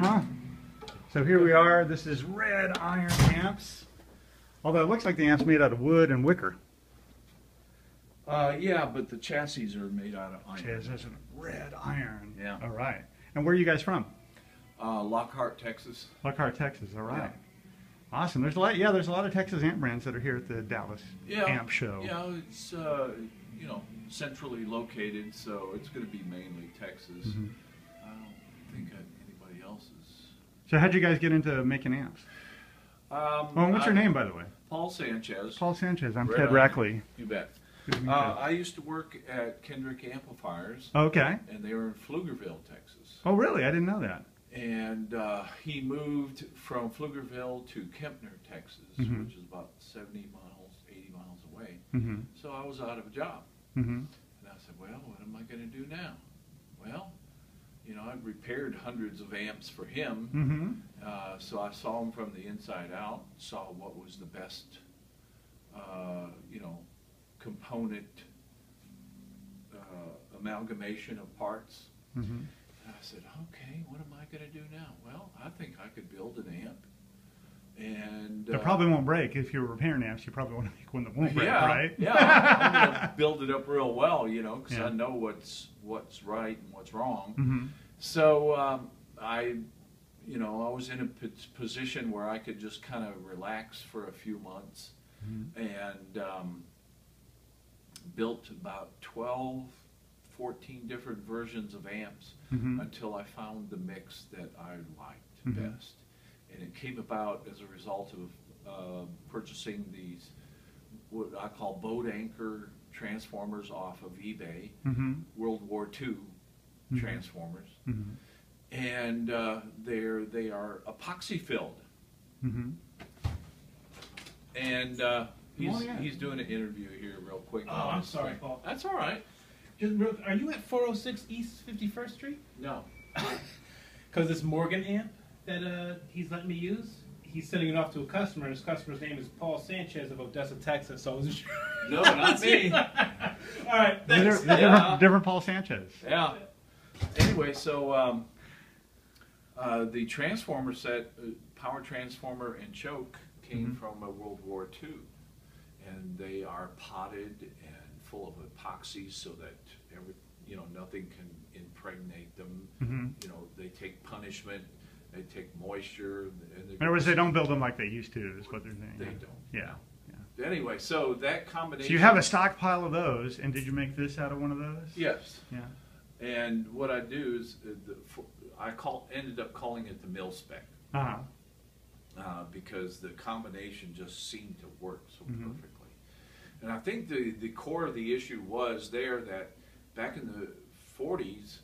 camera. So here we are. This is red iron amps. Although it looks like the amp's made out of wood and wicker. Yeah, but the chassis are made out of iron. This is red iron. Yeah. All right. And where are you guys from? Lockhart, Texas. Lockhart, Texas. All right. Yeah. Awesome. There's a lot. Yeah, there's a lot of Texas amp brands that are here at the Dallas Amp Show. Yeah, it's you know, centrally located, so it's going to be mainly Texas. Mm-hmm. I don't think anybody else is. So how'd you guys get into making amps? What's your name, by the way? Paul Sanchez. Paul Sanchez. I'm Red Ted Iron. Rackley. You bet. Good to meet you. I used to work at Kendrick Amplifiers, Okay. and they were in Pflugerville, Texas. Oh, really? I didn't know that. And he moved from Pflugerville to Kempner, Texas, Mm-hmm. which is about 70 miles, 80 miles away. Mm-hmm. So I was out of a job. Mm-hmm. And I said, well, what am I going to do now? Well, you know, I've repaired hundreds of amps for him. Mm-hmm. So I saw him from the inside out, saw what was the best, you know, component amalgamation of parts. Mm-hmm. And I said, okay, what am I going to do now? Well, I think I could build an amp. And It probably won't break. If you're repairing amps, you probably want to make one that won't break, yeah, right? Yeah, I'm going to build it up real well, you know, because Yeah. I know what's right and what's wrong. Mm-hmm. So you know, I was in a position where I could just kind of relax for a few months, Mm-hmm. and built about 12, 14 different versions of amps Mm-hmm. until I found the mix that I liked Mhm. best. And it came about as a result of purchasing these, what I call boat anchor transformers off of eBay, Mm-hmm. World War II Mhm. transformers. Mm-hmm. And they are epoxy filled. Mm-hmm. And Oh, yeah. he's doing an interview here real quick. Oh, I'm sorry, Paul. That's all right. Just real, are you at 406 East 51st Street? No. Because this Morgan amp that he's letting me use, he's sending it off to a customer, and his customer's name is Paul Sanchez of Odessa, Texas. So I wasn't sure. No, not me. All right, thanks. Different Paul Sanchez. Yeah. Anyway, so the transformer set, power transformer and choke, came Mhm. from World War II, and they are potted and full of epoxy so that nothing can impregnate them. Mm-hmm. You know, they take punishment, they take moisture, and In other words, they don't build them like they used to, is what they're saying. They don't. Yeah. Yeah. Anyway, so that combination. So you have a stockpile of those, and did you make this out of one of those? Yes. Yeah. And what I do is ended up calling it the mil spec. Uh-huh. Because the combination just seemed to work so Mhm. perfectly. And I think the core of the issue was there that back in the 40s,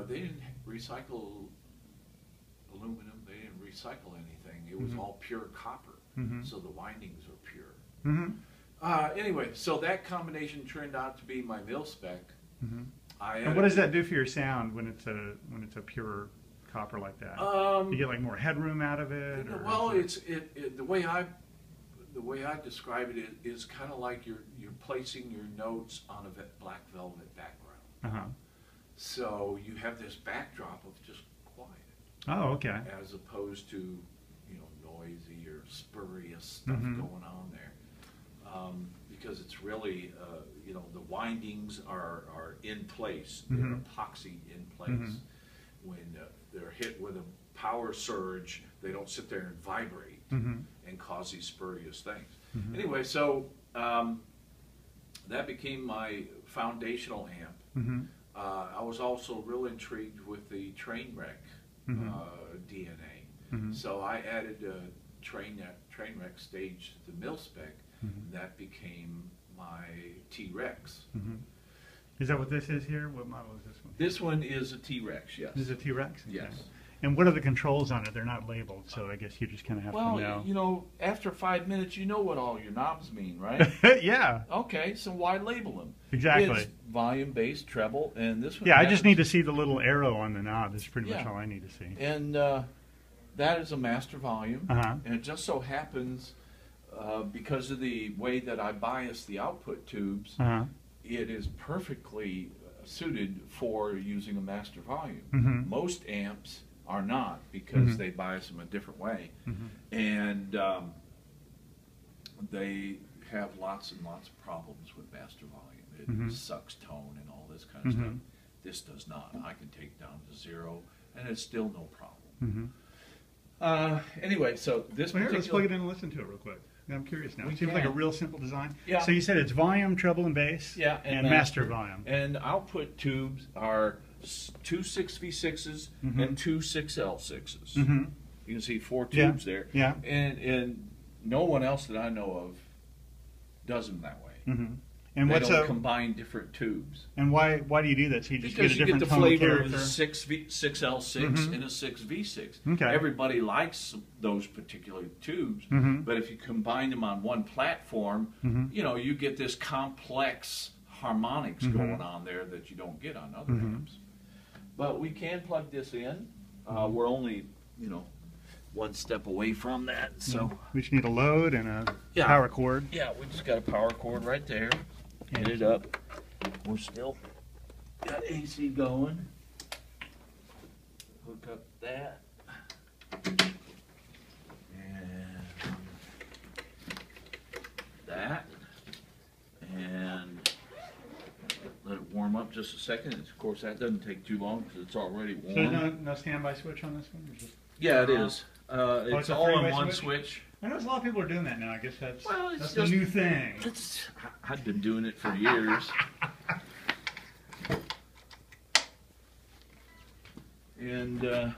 they didn't recycle aluminum, they didn't recycle anything. It was Mhm. all pure copper, Mhm. so the windings were pure. Mm-hmm. Anyway, so that combination turned out to be my mil spec. Mm-hmm. I And what does that do for your sound when it's a pure copper like that? You get like more headroom out of it? Or Well, is the way I describe it is kind of like you're placing your notes on a black velvet background. Uh-huh. So you have this backdrop of just quiet, Oh, okay. as opposed to noisy or spurious stuff Mhm. going on there, because it's really the windings are in place, they're Mhm. epoxied in place. Mhm. When they're hit with a power surge, they don't sit there and vibrate Mm-hmm. and cause these spurious things. Mhm. Anyway, so that became my foundational amp. Mm-hmm. I was also real intrigued with the Trainwreck Mhm. DNA. Mhm. So I added a Trainwreck stage to the mil spec. Mhm. That became my T-Rex. Mm-hmm. Is that what this is here? What model is this one? This one is a T-Rex, yes. This is a T-Rex? Okay. Yes. And what are the controls on it? They're not labeled, so I guess you just kind of have to know. Well, after 5 minutes, you know what all your knobs mean, right? Yeah, Okay, so why label them? exactly. It's volume, bass, treble, and this one. Yeah, I just need to see the little arrow on the knob. That's pretty much Yeah. all I need to see. And that is a master volume, Uh-huh. and it just so happens, because of the way that I bias the output tubes, Uh-huh. it is perfectly suited for using a master volume. Mhm. Most amps are not, because they bias them a different way. And they have lots and lots of problems with master volume. It sucks tone and all this kind of stuff. This does not. I can take down to 0 and it's still no problem. Anyway, so this Well, here, let's plug particular, it in and listen to it real quick. I'm curious now. We It seems like a can. real simple design. Yeah. So you said it's volume, treble, and bass. Yeah, and and master volume. and output tubes are 2 6V6s and 2 6L6s. You can see 4 Yeah. tubes there. Yeah. And no one else that I know of does them that way. And They what's don't a combine different tubes. and why do you do that? So you just Because get a you get different the tone of flavor of character. the 6L6 and a 6V6. Okay. Everybody likes those particular tubes, but if you combine them on one platform, you know, you get this complex harmonics going on there that you don't get on other amps. But we can plug this in. We're only, you know, one step away from that, so. We just need a load and a Yeah. power cord. Yeah, we just got a power cord right there. Get it up. We're still got AC going. Hook up that. And that. And let it warm up just a second. Of course, that doesn't take too long because it's already So there's warm. no standby switch on this one? Or just... Yeah, it is. it's It's a all in three-way one switch? switch. I know a lot of people are doing that now. I guess that's Well, it's that's just- the new thing. I've been doing it for years. And you got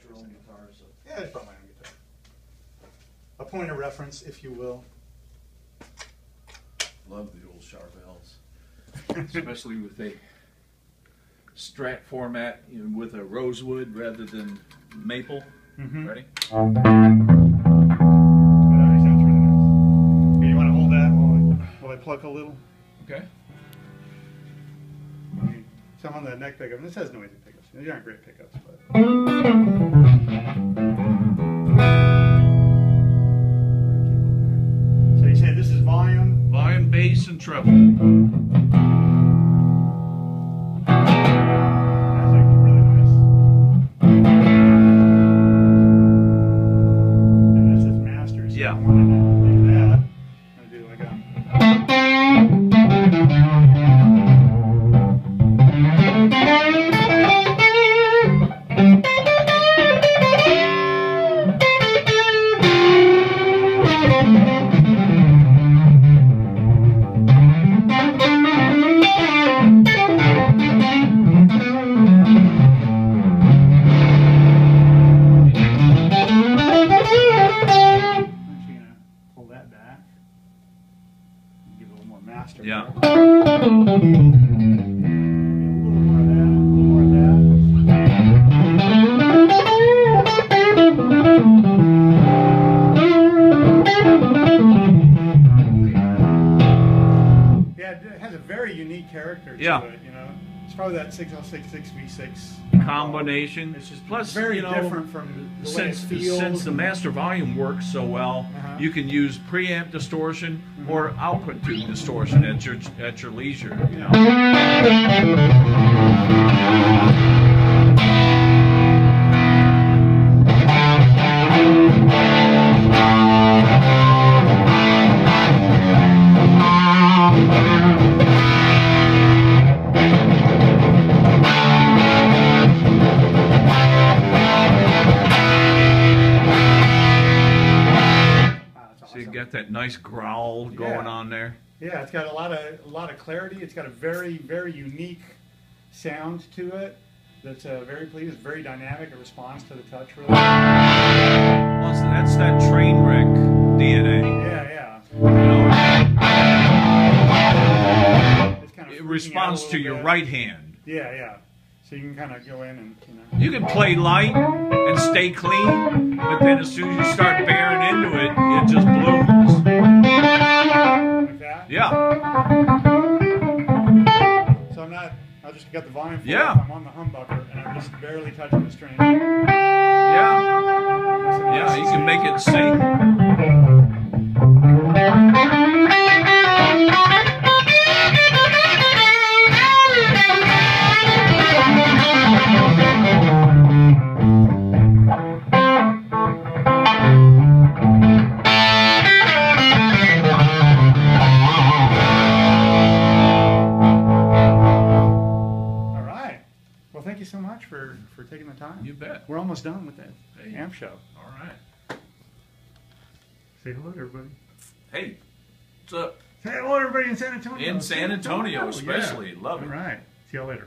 your own guitar, so. Yeah, it's probably my own guitar. A point of reference, if you will. Love the old Charvels, especially with a Strat format, you know, with a rosewood rather than maple. Ready? But I think sounds really nice. Okay, you want to hold that while I pluck a little? Okay. I mean, some on the neck pickup. This has noisy pickups. These aren't great pickups, but. So you say this is volume. Volume, bass, and treble. That's like really nice. And this is master. So Yeah. I wanted to do that. I'm gonna do like a. I'm actually gonna pull that back. Give it a little more master. Yeah. A little more of that. A little more of that. Yeah, it has a very unique character to Yeah. it, you know. It's probably that 6L6 6V6 Combination. It's just Plus, very you know, different from the way it since feels. the master volume works so well, you can use preamp distortion or output tube distortion at your leisure. You know. That's So you awesome. got that nice growl going Yeah. on there. Yeah, it's got a lot of clarity. It's got a very unique sound to it. That's very pleasing. It's very dynamic. It responds to the touch really. Well, that's that train wreck DNA. Yeah. You know, It's kind of it freaking responds out a to little your bit. right hand. Yeah. So you can kind of go in and You can play light and stay clean, but then as soon as you start bearing into it, it just blooms. like that. Yeah. So I just got the volume full. Yeah. I'm on the humbucker and I'm just barely touching the string. Yeah. Yeah, you can make it sing. thank you so much for taking the time. You bet. We're almost done with that Hey. amp show. All right. Say hello to everybody. Hey, what's up? Say hello to everybody in San Antonio. In San Antonio, especially. Love it. All right. See y'all later.